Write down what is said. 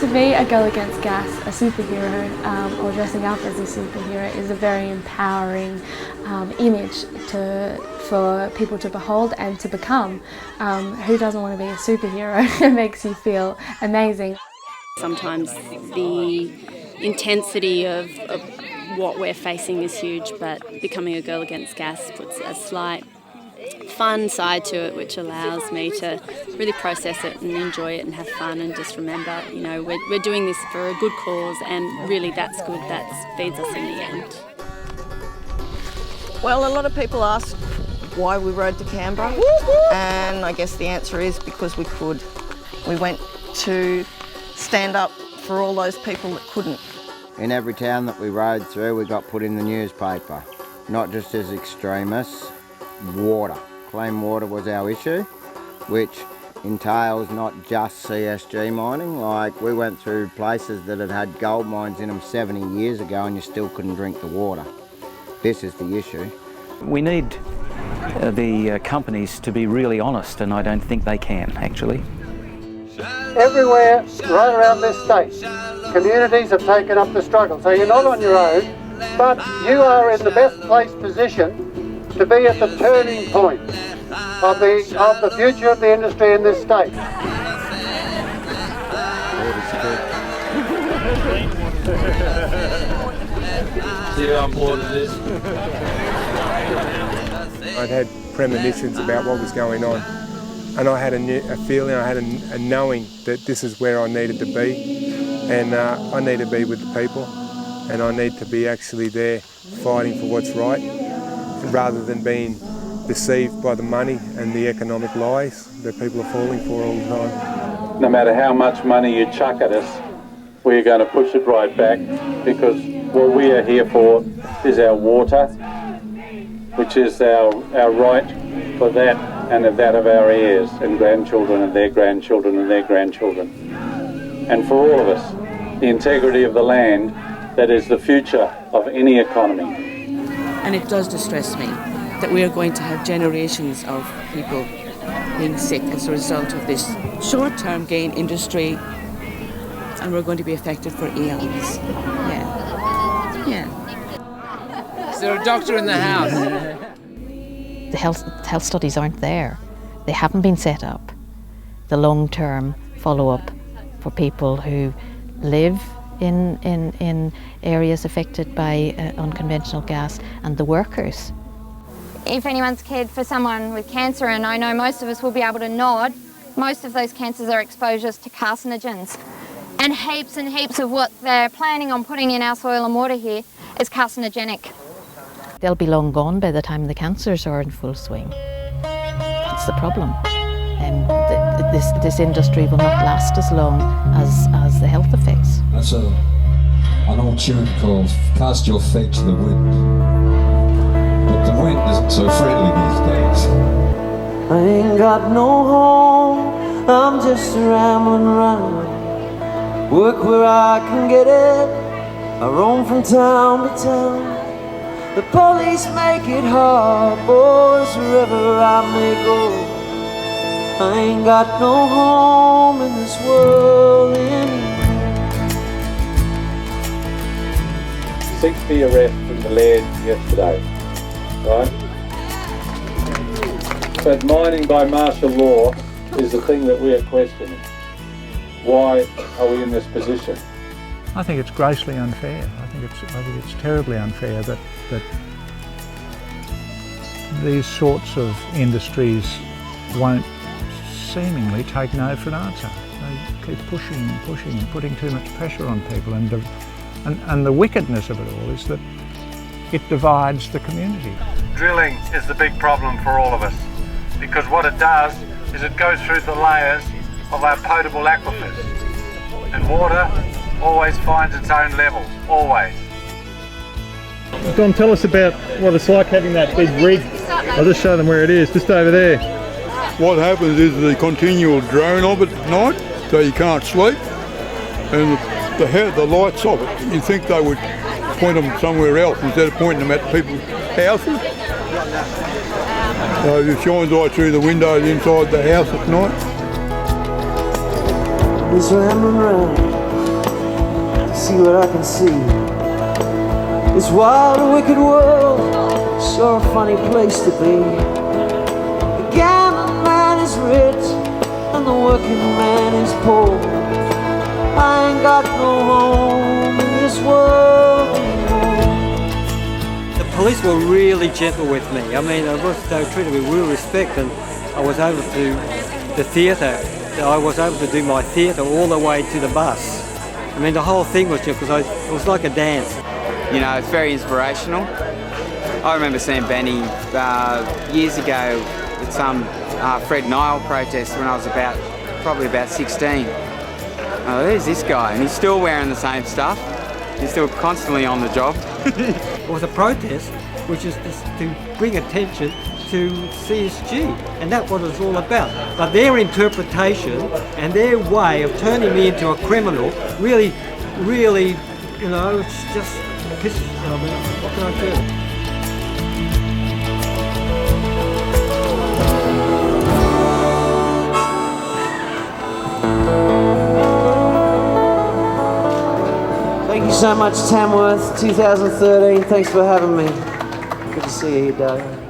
To be a girl against gas, a superhero, or dressing up as a superhero is a very empowering image for people to behold and to become. Who doesn't want to be a superhero? It makes you feel amazing. Sometimes the intensity of what we're facing is huge, but becoming a girl against gas puts a slight fun side to it, which allows me to really process it and enjoy it and have fun and just remember, you know, we're doing this for a good cause, and really that's good, that feeds us in the end. Well, a lot of people ask why we rode to Canberra, and I guess the answer is because we could. We went to stand up for all those people that couldn't. In every town that we rode through, we got put in the newspaper, not just as extremists. Water. Clean water was our issue, which entails not just CSG mining. Like, we went through places that had gold mines in them 70 years ago and you still couldn't drink the water. This is the issue. We need the companies to be really honest, and I don't think they can, actually. Everywhere right around this state, communities have taken up the struggle. So you're not on your own, but you are in the best placed position to be at the turning point of the future of the industry in this state. See how important it is. I'd had premonitions about what was going on, and I had a feeling, I had a knowing that this is where I needed to be, and I need to be with the people, and I need to be actually there fighting for what's right, rather than being deceived by the money and the economic lies that people are falling for all the time. No matter how much money you chuck at us, we're going to push it right back, because what we are here for is our water, which is our right for that and that of our heirs and grandchildren and their grandchildren and their grandchildren. And for all of us, the integrity of the land that is the future of any economy. And it does distress me that we are going to have generations of people being sick as a result of this short-term gain industry, and we're going to be affected for eons. Yeah. Is there a doctor in the house? The health studies aren't there. They haven't been set up. The long-term follow-up for people who live in areas affected by unconventional gas, and the workers. If anyone's cared for someone with cancer, and I know most of us will be able to nod, most of those cancers are exposures to carcinogens. And heaps of what they're planning on putting in our soil and water here is carcinogenic. They'll be long gone by the time the cancers are in full swing. That's the problem. This industry will not last as long as the health effects. That's an old tune called Cast Your Fate to the Wind. But the wind isn't so friendly these days. I ain't got no home, I'm just rambling around. Work where I can get it, I roam from town to town. The police make it hard, boys, wherever I may go. I ain't got no home in this world anymore. 60 arrests in the land yesterday, right? But mining by martial law is the thing that we are questioning. Why are we in this position? I think it's grossly unfair. I think it's terribly unfair that these sorts of industries won't seemingly take no for an answer. They keep pushing and pushing and putting too much pressure on people, and the wickedness of it all is that it divides the community. Drilling is the big problem for all of us, because what it does is it goes through the layers of our potable aquifers, and water always finds its own level, always. Don, tell us about what it's like having that big rig. I'll just show them where it is, just over there. What happens is the continual drone of it at night, so you can't sleep, and the lights of it, you'd think they would point them somewhere else instead of pointing them at people's houses. So it shines right through the windows inside the house at night. Just rambling around. see what I can see. This wild and wicked world, sure a funny place to be. The gambling man is rich and the working man is poor. I ain't got no home in this world anymore. The police were really gentle with me. I mean, they were treating me with real respect, and I was able to the theatre. I was able to do my theatre all the way to the bus. I mean, the whole thing was just because it was like a dance. You know, it's very inspirational. I remember seeing Benny years ago at some Fred Nile protest when I was probably about 16. Oh, there's this guy, and he's still wearing the same stuff. He's still constantly on the job. It was a protest, which is just to bring attention to CSG, and that's what it's all about. But their interpretation and their way of turning me into a criminal really, you know, it's just pisses me off. What can I do? Thank you so much, Tamworth 2013. Thanks for having me. Good to see you here, Dave.